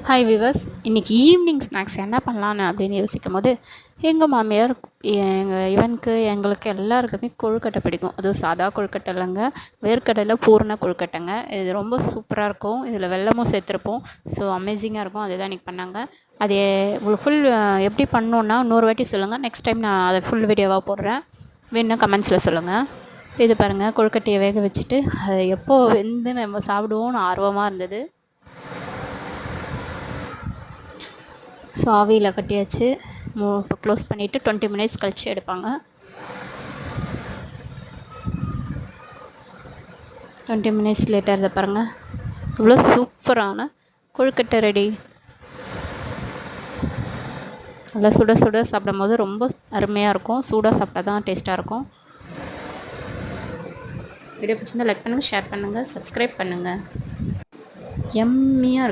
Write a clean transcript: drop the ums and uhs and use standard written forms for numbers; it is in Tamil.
ஹாய் விவர்ஸ், இன்றைக்கி ஈவினிங் ஸ்நாக்ஸ் என்ன பண்ணலான்னு அப்படின்னு யோசிக்கும் போது எங்கள் மாமியார் எங்களுக்கு எல்லாருக்குமே கொழுக்கட்டை பிடிக்கும். அதுவும் சாதா கொழுக்கட்டை இல்லைங்க, வேர்க்கடலை பூரண கொழுக்கட்டைங்க. இது ரொம்ப சூப்பராக இருக்கும். இதில் வெல்லமும் சேர்த்துருப்போம். ஸோ அமேசிங்காக இருக்கும். அதுதான் இன்றைக்கி பண்ணாங்க. அது உங்களுக்கு ஃபுல் எப்படி பண்ணணுன்னா இன்னொரு வாட்டி சொல்லுங்கள். நெக்ஸ்ட் டைம் நான் அதை ஃபுல் வீடியோவாக போடுறேன். வேணுன்னா கமெண்ட்ஸில் சொல்லுங்கள். இது பாருங்கள், கொழுக்கட்டையை வேக வச்சுட்டு அதை எப்போ வெந்து நம்ம சாப்பிடுவோம்னு ஆர்வமாக இருந்தது. ஸோ ஆவியில் கட்டியாச்சு. இப்போ க்ளோஸ் பண்ணிவிட்டு 20 மினிட்ஸ் கழித்து எடுப்பாங்க. 20 மினிட்ஸ் லேட்டர் இதை பாருங்கள், இவ்வளோ சூப்பரான கொழுக்கட்டை ரெடி. நல்லா சுட சுட சாப்பிடும் போது ரொம்ப அருமையாக இருக்கும். சூடாக சாப்பிட்டா தான் டேஸ்ட்டாக இருக்கும். வீடியோ பிடிச்சிருந்தால் லைக் பண்ணுங்கள், ஷேர் பண்ணுங்கள், சப்ஸ்கிரைப் பண்ணுங்கள். எம்மியாக இருக்கும்.